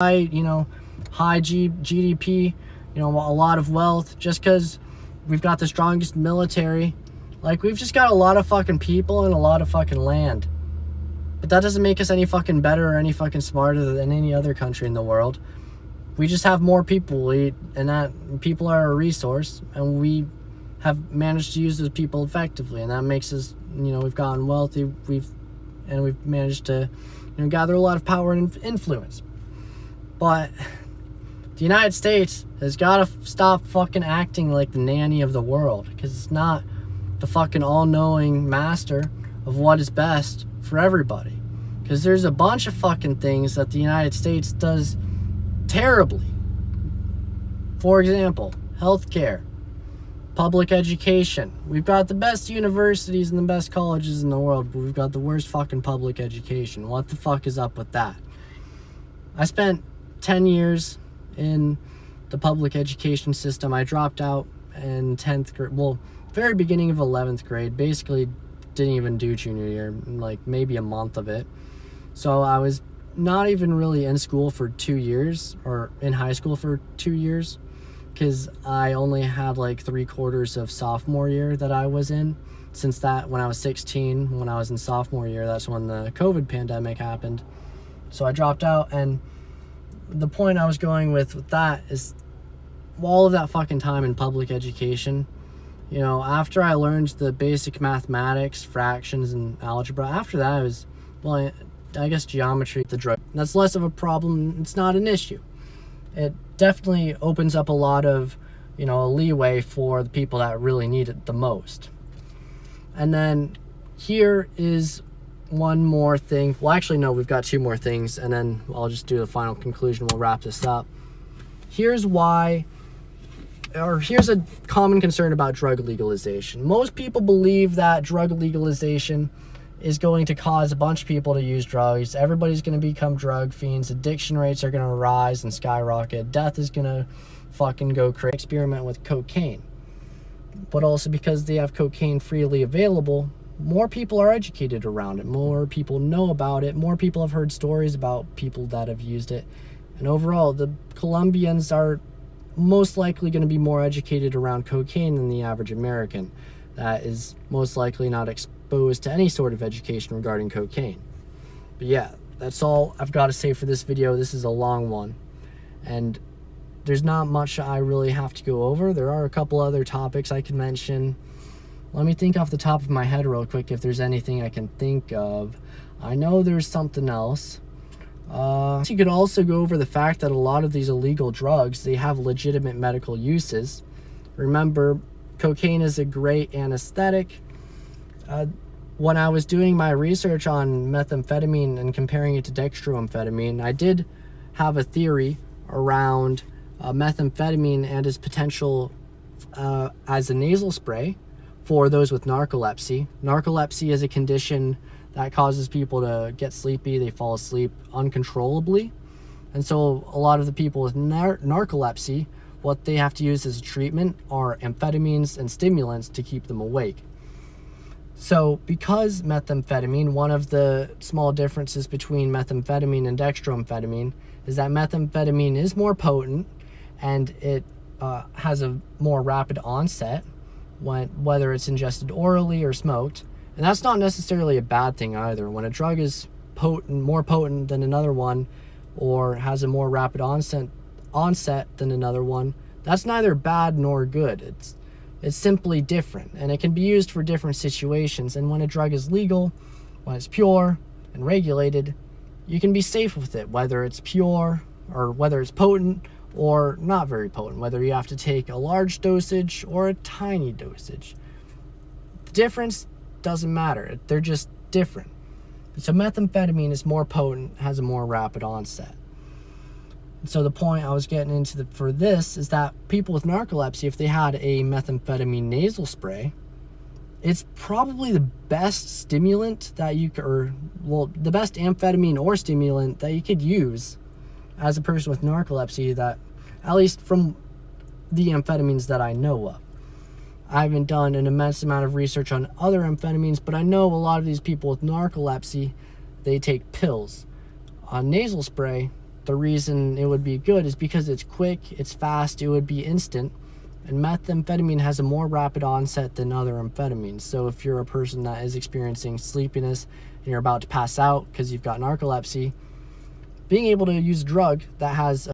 high GDP, a lot of wealth, just because we've got the strongest military. Like, we've just got a lot of fucking people and a lot of fucking land. But that doesn't make us any fucking better or any fucking smarter than any other country in the world. We just have more people, and that people are a resource, and we have managed to use those people effectively, and that makes us, we've gotten wealthy, we've managed to, gather a lot of power and influence. But the United States has got to stop fucking acting like the nanny of the world, because it's not the fucking all-knowing master of what is best for everybody. Because there's a bunch of fucking things that the United States does terribly. For example, healthcare, public education. We've got the best universities and the best colleges in the world, but we've got the worst fucking public education. What the fuck is up with that? I spent 10 years in the public education system. I dropped out in 10th grade, very beginning of 11th grade, basically didn't even do junior year, like maybe a month of it. So I was not even really in school for 2 years, or in high school for 2 years, because I only had like 3/4 of sophomore year that I was in. Since that, when I was 16, when I was in sophomore year, that's when the COVID pandemic happened. So I dropped out, and the point I was going with that is all of that fucking time in public education, after I learned the basic mathematics, fractions, and algebra, after that it was, I guess geometry, the drug. That's less of a problem. It's not an issue. It definitely opens up a lot of, leeway for the people that really need it the most. And then here is one more thing. Well, actually, no, we've got two more things, and then I'll just do the final conclusion. We'll wrap this up. Here's a common concern about drug legalization. Most people believe that drug legalization is going to cause a bunch of people to use drugs. Everybody's going to become drug fiends. Addiction rates are going to rise and skyrocket. Death is going to fucking go crazy. Experiment with cocaine. But also because they have cocaine freely available, more people are educated around it. More people know about it. More people have heard stories about people that have used it. And overall, the Colombians are most likely going to be more educated around cocaine than the average American that is most likely not exposed to any sort of education regarding cocaine. But yeah, that's all I've got to say for this video. This is a long one, and there's not much I really have to go over. There are a couple other topics I can mention. Let me think off the top of my head real quick if there's anything I can think of. I know there's something else. You could also go over the fact that a lot of these illegal drugs, they have legitimate medical uses. Remember, cocaine is a great anesthetic. When I was doing my research on methamphetamine and comparing it to dextroamphetamine, I did have a theory around methamphetamine and its potential as a nasal spray for those with narcolepsy. Narcolepsy is a condition that causes people to get sleepy. They fall asleep uncontrollably. And so a lot of the people with narcolepsy, what they have to use as a treatment are amphetamines and stimulants to keep them awake. So because methamphetamine, one of the small differences between methamphetamine and dextroamphetamine is that methamphetamine is more potent and it has a more rapid onset whether it's ingested orally or smoked. And that's not necessarily a bad thing either. When a drug is more potent than another one, or has a more rapid onset than another one, that's neither bad nor good. It's simply different, and it can be used for different situations. And when a drug is legal, when it's pure and regulated, you can be safe with it, whether it's pure or whether it's potent or not very potent, whether you have to take a large dosage or a tiny dosage. The difference doesn't matter. They're just different. So methamphetamine is more potent, has a more rapid onset. So the point I was getting into for this is that people with narcolepsy, if they had a methamphetamine nasal spray, it's probably the best stimulant that you could, the best amphetamine or stimulant that you could use as a person with narcolepsy, that at least from the amphetamines that I know of. I haven't done an immense amount of research on other amphetamines, but I know a lot of these people with narcolepsy, they take pills. A nasal spray the reason it would be good is because it's quick, it's fast, it would be instant. And methamphetamine has a more rapid onset than other amphetamines. So if you're a person that is experiencing sleepiness and you're about to pass out because you've got narcolepsy, being able to use a drug that has